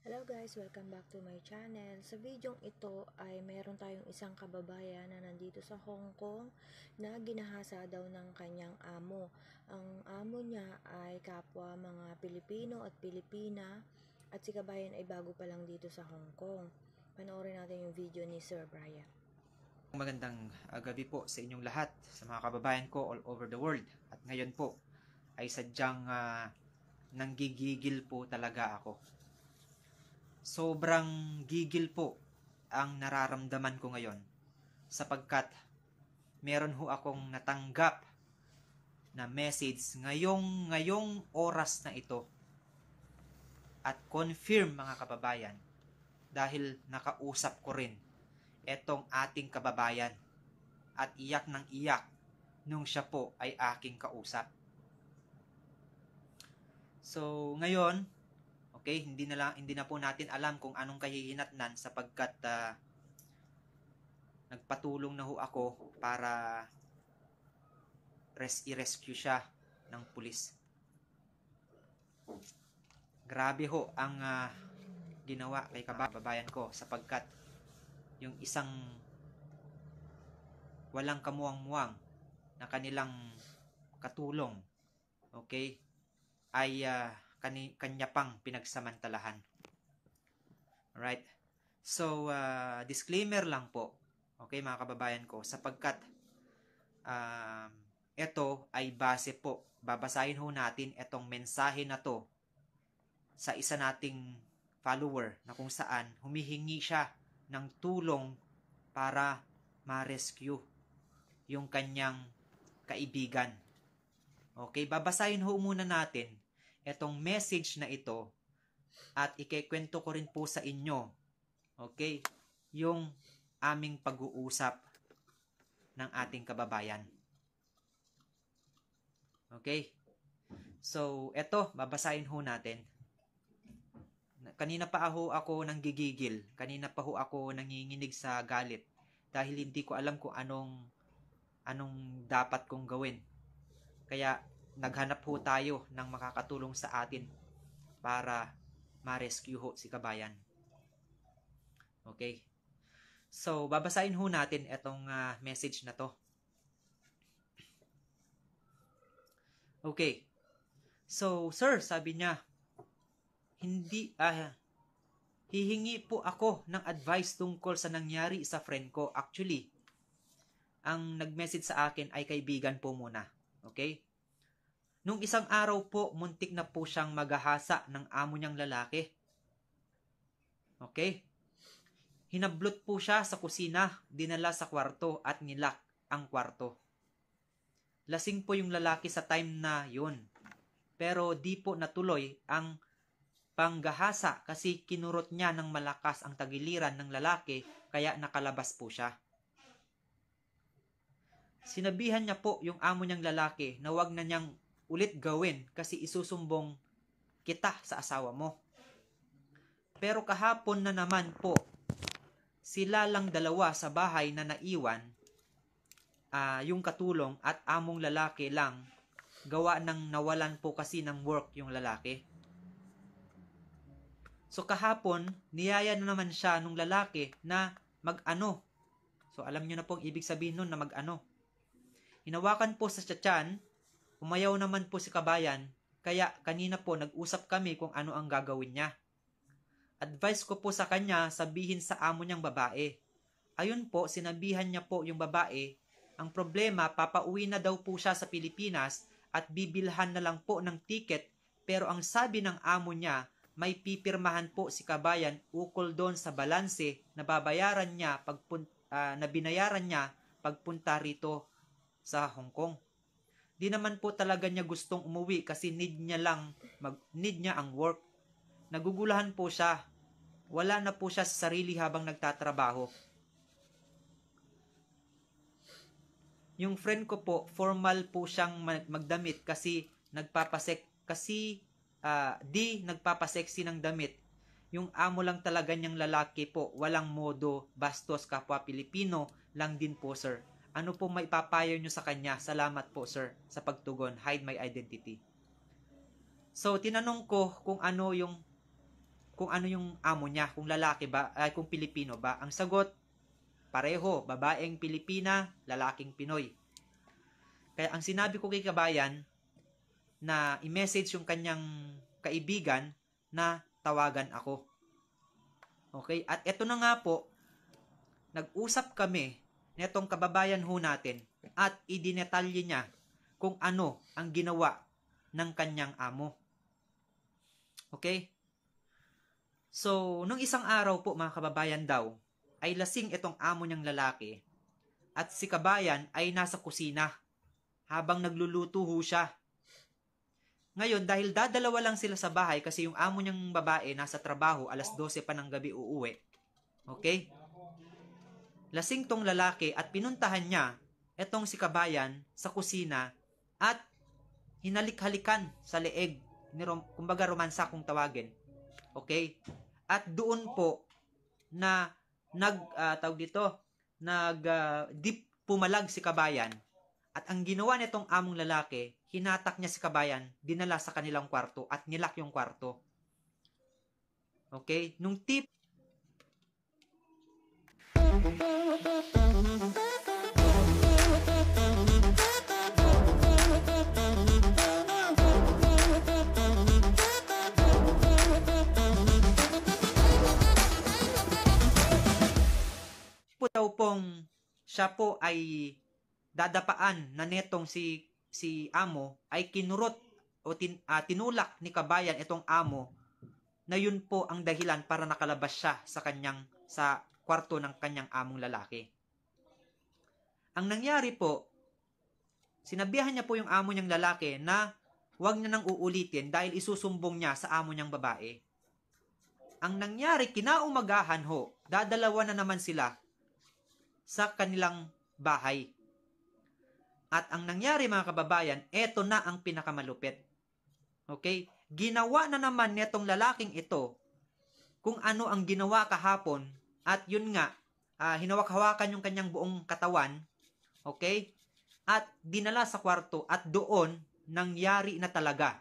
Hello guys, welcome back to my channel. Sa videong ito ay meron tayong isang kababayan na nandito sa Hong Kong na ginahasa daw ng kanyang amo. Ang amo niya ay kapwa mga Pilipino at Pilipina at si kabayan ay bago pa lang dito sa Hong Kong. Panoorin natin yung video ni Sir Brian. Magandang gabi po sa inyong lahat, sa mga kababayan ko all over the world. At ngayon po ay sadyang nanggigigil po talaga ako. Sobrang gigil po ang nararamdaman ko ngayon sapagkat meron ho akong natanggap na message ngayong oras na ito at confirm mga kababayan dahil nakausap ko rin etong ating kababayan at iyak ng iyak nung siya po ay aking kausap. So ngayon, okay, hindi na po natin alam kung anong kahihinatnan sapagkat nagpatulong na ho ako para i-rescue siya ng pulis. Grabe ho ang ginawa kay kababayan ko sapagkat yung isang walang kamuwang-muwang na kanilang katulong, okay, ay kanya pang pinagsamantalahan. Alright? So, disclaimer lang po, okay mga kababayan ko, sapagkat ito ay base po, babasahin ho natin itong mensahe na to sa isa nating follower na kung saan humihingi siya ng tulong para ma-rescue yung kanyang kaibigan. Okay, babasahin ho muna natin itong message na ito at ikikwento ko rin po sa inyo, okay, yung aming pag-uusap ng ating kababayan. Okay? So, eto, babasahin ho natin. Kanina pa ako nanggigigil. Kanina pa ho ako nanginginig sa galit dahil hindi ko alam kung anong dapat kong gawin. Kaya naghanap ho tayo ng makakatulong sa atin para ma-rescue ho si kabayan. Okay? So, babasahin ho natin itong message na to. Okay. So, sir, sabi niya, hihingi po ako ng advice tungkol sa nangyari sa friend ko. Actually, ang nag-message sa akin ay kaibigan po muna. Okay? Nung isang araw po, muntik na po siyang maghahasa ng amo niyang lalaki. Okay? Hinablot po siya sa kusina, dinala sa kwarto at nilak ang kwarto. Lasing po yung lalaki sa time na yun. Pero di po natuloy ang panggahasa kasi kinurot niya ng malakas ang tagiliran ng lalaki kaya nakalabas po siya. Sinabihan niya po yung amo niyang lalaki na wag na niyang ulit gawin kasi isusumbong kita sa asawa mo. Pero kahapon na naman po, sila lang dalawa sa bahay na naiwan, yung katulong at among lalaki lang, gawa ng nawalan po kasi ng work yung lalaki. So kahapon, niyaya na naman siya nung lalaki na mag-ano. So alam nyo na po ang ibig sabihin nun na mag-ano. Hinawakan po sa tiyan, umayaw naman po si kabayan, kaya kanina po nag-usap kami kung ano ang gagawin niya. Advice ko po sa kanya, sabihin sa amo niyang babae. Ayun po, sinabihan niya po yung babae, ang problema, papauwi na daw po siya sa Pilipinas at bibilhan na lang po ng ticket, pero ang sabi ng amo niya, may pipirmahan po si kabayan ukol doon sa balanse na babayaran niya na binayaran niya pagpunta rito sa Hong Kong. Di naman po talaga niya gustong umuwi kasi need niya ang work. Nagugulahan po siya. Wala na po siya sa sarili habang nagtatrabaho. Yung friend ko po, formal po siyang magdamit kasi nagpapasexy ng damit. Yung amo lang talaga niyang lalaki po, walang modo, bastos, kapwa Pilipino lang din po, sir. Ano po may papayo nyo sa kanya? Salamat po, sir, sa pagtugon. Hide my identity. So, tinanong ko kung ano yung kung ano yung amo niya, kung lalaki ba, ay kung Pilipino ba. Ang sagot, pareho, babaeng Pilipina, lalaking Pinoy. Kaya ang sinabi ko kay kabayan, na i-message yung kanyang kaibigan na tawagan ako. Okay? At eto na nga po, nag-usap kami netong kababayan ho natin at idinetalye niya kung ano ang ginawa ng kanyang amo. Okay? So, nung isang araw po mga kababayan daw, ay lasing itong amo niyang lalaki at si kabayan ay nasa kusina habang nagluluto ho siya. Ngayon, dahil dadalawa lang sila sa bahay kasi yung amo niyang babae nasa trabaho, alas 12 pa ng gabi uuwi. Okay? Lasing tong lalaki at pinuntahan niya etong si kabayan sa kusina at hinalik-halikan sa leeg. Kumbaga romansa kung tawagin. Okay? At doon po na pumalag si kabayan. At ang ginawa nitong among lalaki, hinatak niya si kabayan, dinala sa kanilang kwarto at nilak yung kwarto. Okay? Nung tip po daw pong siya po ay dadapaan na netong si amo ay kinurot o tinulak ni kabayan itong amo na yun po ang dahilan para nakalabas siya sa kwarto ng kanyang among lalaki. Ang nangyari po, sinabihan niya po yung amo niyang lalaki na huwag niya nang uulitin dahil isusumbong niya sa amo niyang babae. Ang nangyari, kinaumagahan ho, dadalawa na naman sila sa kanilang bahay. At ang nangyari mga kababayan, eto na ang pinakamalupit. Okay? Ginawa na naman netong lalaking ito kung ano ang ginawa kahapon at yun nga, hinawak-hawakan yung kanyang buong katawan. Okay? At dinala sa kwarto at doon nangyari na talaga.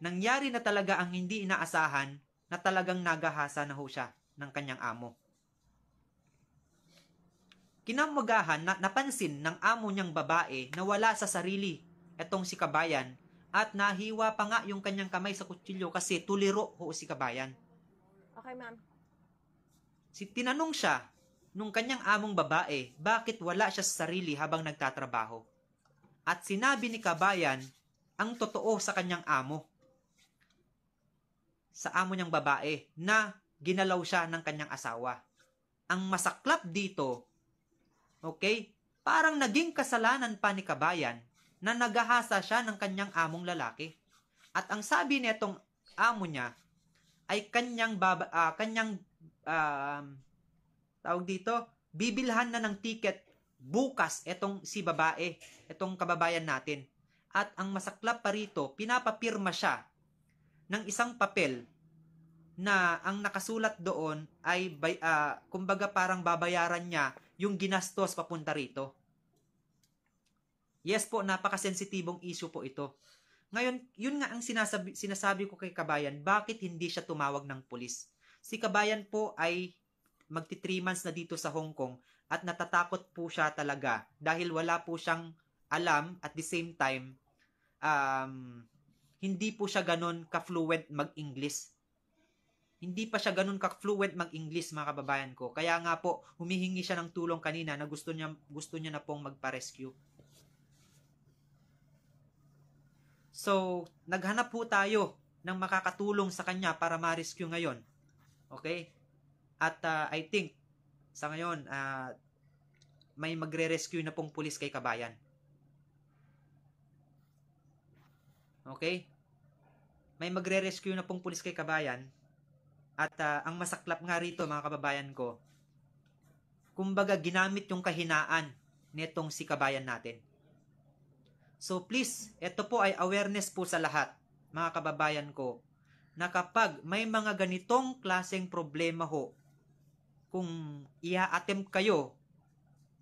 Nangyari na talaga ang hindi inaasahan na talagang nagahasa na ho siya ng kanyang amo. Kinamagahan na napansin ng amo niyang babae na wala sa sarili etong si kabayan at nahiwa pa nga yung kanyang kamay sa kutsilyo kasi tuliro ho si kabayan. Okay, ma'am. Tinanong siya nung kanyang among babae bakit wala siya sa sarili habang nagtatrabaho. At sinabi ni kabayan ang totoo sa kanyang amo. Sa amo niyang babae na ginalaw siya ng kanyang asawa. Ang masaklap dito, okay, parang naging kasalanan pa ni kabayan na nagahasa siya ng kanyang among lalaki. At ang sabi nitong amo niya ay bibilhan na ng ticket bukas etong si babae, etong kababayan natin. At ang masaklap pa rito, pinapapirma siya ng isang papel na ang nakasulat doon ay kumbaga parang babayaran niya yung ginastos papunta rito. Yes po, napakasensitibong issue po ito. Ngayon, yun nga ang sinasabi ko kay kabayan, bakit hindi siya tumawag ng pulis? Si kabayan po ay magti 3 months na dito sa Hong Kong at natatakot po siya talaga dahil wala po siyang alam at the same time, hindi po siya ganun ka-fluent mag-English. Hindi pa siya ganun ka-fluent mag-English mga kababayan ko. Kaya nga po, humihingi siya ng tulong kanina na gusto niya na pong magpa-rescue. So, naghanap po tayo ng makakatulong sa kanya para ma-rescue ngayon. Okay? At I think, sa ngayon, may magre-rescue na pong pulis kay kabayan. Okay? May magre-rescue na pong pulis kay kabayan. At ang masaklap nga rito, mga kababayan ko, kumbaga ginamit yung kahinaan nitong si kabayan natin. So please, ito po ay awareness po sa lahat, mga kababayan ko, na kapag may mga ganitong klaseng problema ho, kung i-attempt kayo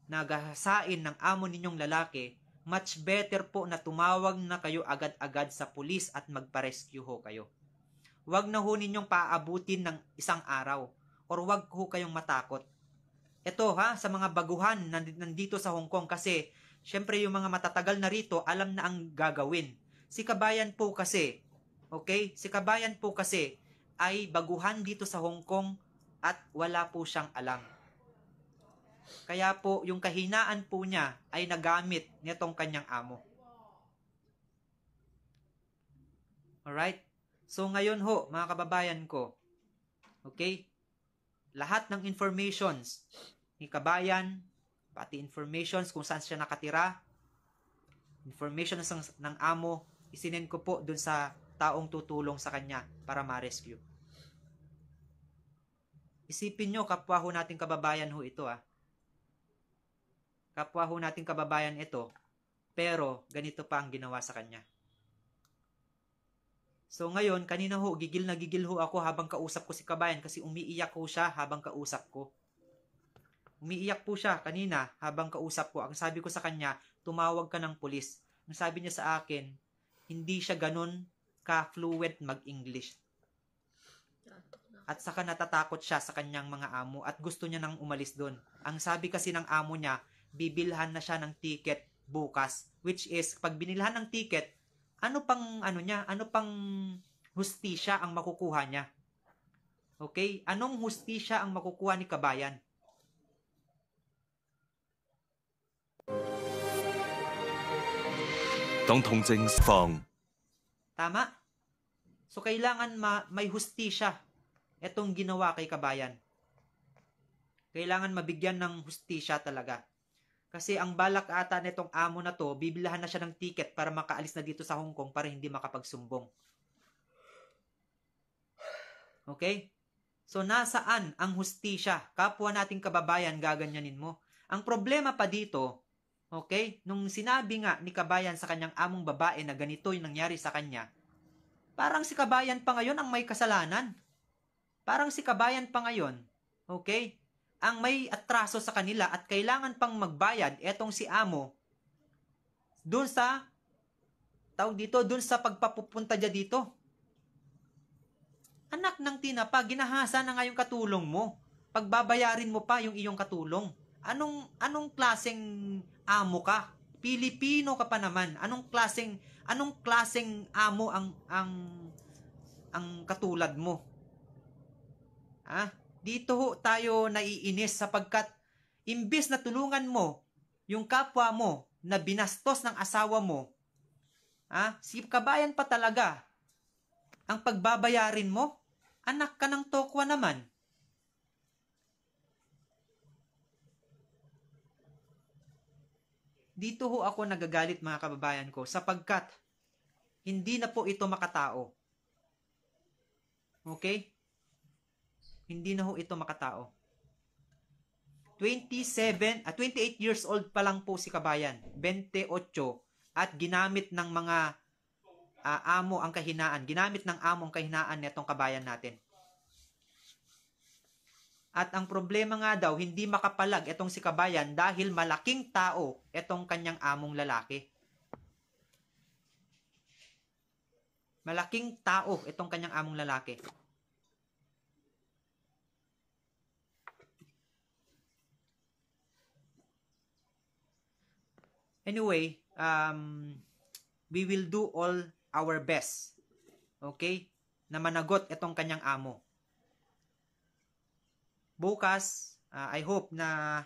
na gahasain ng amo ninyong lalaki, much better po na tumawag na kayo agad-agad sa pulis at magpa-rescue ho kayo. wag na ho ninyong paaabutin ng isang araw or wag ho kayong matakot. Ito sa mga baguhan nandito sa Hong Kong kasi syempre yung mga matatagal na rito alam na ang gagawin. Si Kabayan po kasi, okay? Si Kabayan po kasi ay baguhan dito sa Hong Kong at wala po siyang alam. Kaya po yung kahinaan po niya ay nagamit nitong kanyang amo. Alright? So ngayon ho, mga kababayan ko, okay? Lahat ng informations ni Kabayan, pati informations kung saan siya nakatira, information ng amo, isinend ko po dun sa taong tutulong sa kanya para ma-rescue. Isipin nyo, kapwa ho nating kababayan ho ito Kapwa ho nating kababayan ito, pero ganito pa ang ginawa sa kanya. So ngayon, kanina ho, gigil na gigil ho ako habang kausap ko si Kabayan kasi umiiyak ho siya habang kausap ko. Umiiyak po siya kanina habang kausap ko. Ang sabi ko sa kanya, tumawag ka ng pulis. Ang sabi niya sa akin, hindi siya ganun ka-fluent mag-English. At saka natatakot siya sa kanyang mga amo at gusto niya nang umalis doon. Ang sabi kasi ng amo niya, bibilhan na siya ng ticket bukas. Which is, pag binilhan ng ticket, ano pang hustisya ang makukuha niya? Okay? Anong hustisya ang makukuha ni Kabayan? Tama? So, kailangan may hustisya itong ginawa kay Kabayan. Kailangan mabigyan ng hustisya talaga. Kasi ang balak ata nitong amo na to, bibilahan na siya ng ticket para makaalis na dito sa Hong Kong para hindi makapagsumbong. Okay? So, nasaan ang hustisya? Kapwa nating kababayan, gaganyanin mo. Ang problema pa dito, okay, nung sinabi nga ni Kabayan sa kanyang among babae na ganito yung nangyari sa kanya, parang si Kabayan pa ngayon ang may kasalanan. Parang si Kabayan pa ngayon, okay, ang may atraso sa kanila at kailangan pang magbayad etong si amo doon sa doon sa pagpapupunta niya dito. Anak ng tinapa, ginahasa na nga yung katulong mo. Pagbabayarin mo pa yung iyong katulong. Anong klaseng amo ka? Pilipino ka pa naman. Anong klaseng amo ang katulad mo? Dito ho tayo naiinis sapagkat imbis na tulungan mo yung kapwa mo na binastos ng asawa mo, si Kabayan pa talaga ang pagbabayarin mo. Anak ka ng tokwa naman. Dito ho ako nagagalit, mga kababayan ko, sapagkat hindi na po ito makatao. Okay? Hindi na ho ito makatao. 28 years old pa lang po si Kabayan. 28 at ginamit ng mga amo ang kahinaan. Ginamit ng amo ang kahinaan nitong Kabayan natin. At ang problema nga daw, hindi makapalag itong si Kabayan dahil malaking tao itong kanyang among lalaki. Malaking tao itong kanyang among lalaki. Anyway, we will do all our best, okay, na managot itong kanyang amo. Bukas, I hope na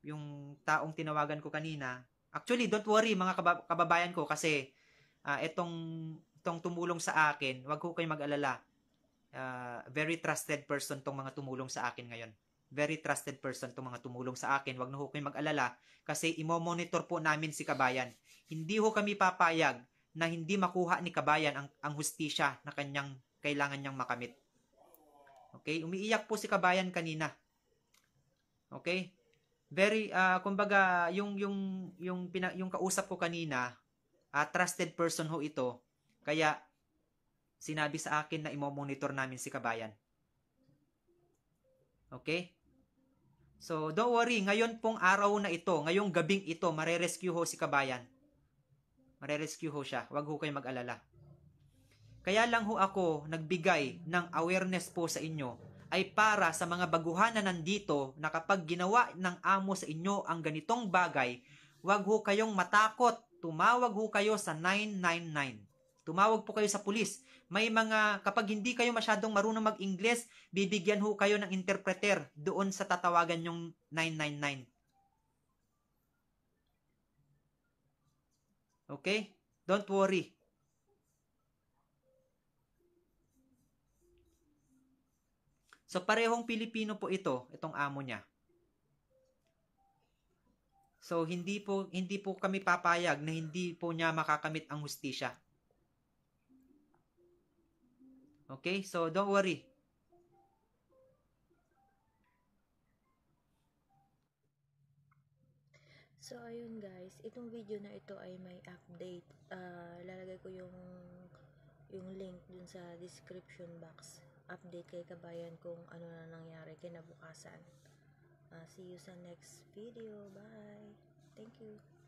yung taong tinawagan ko kanina, actually, don't worry mga kababayan ko kasi itong tumulong sa akin, wag ko kayo mag-alala. Very trusted person tong mga tumulong sa akin ngayon. Very trusted person tong mga tumulong sa akin. Wag na ho kayo mag-alala kasi imo-monitor po namin si Kabayan. Hindi ho kami papayag na hindi makuha ni Kabayan ang hustisya na kailangan niyang makamit. Okay? Umiiyak po si Kabayan kanina. Okay? Very kumbaga yung kausap ko kanina, trusted person ho ito. Kaya sinabi sa akin na imo-monitor namin si Kabayan. Okay? So, don't worry, ngayon pong araw na ito, ngayong gabing ito, marerescue ho si Kabayan. Marerescue ho siya. Huwag ho kayo mag-alala. Kaya lang ho ako nagbigay ng awareness po sa inyo ay para sa mga baguhan na nandito na kapag ginawa ng amo sa inyo ang ganitong bagay, wag ho kayong matakot. Tumawag ho kayo sa 999. Tumawag po kayo sa pulis. May mga, kapag hindi kayo masyadong marunong mag-Ingles, bibigyan ho kayo ng interpreter doon sa tatawagan yung 999. Okay? Don't worry. So parehong Pilipino po itong amo niya. So hindi po kami papayag na hindi po niya makakamit ang hustisya. Okay? So don't worry. So, ayun guys, itong video na ito ay may update. Lalagay ko yung link dun sa description box. Update kay kabayan kung ano na nangyari kinabukasan. See you sa next video. Bye! Thank you!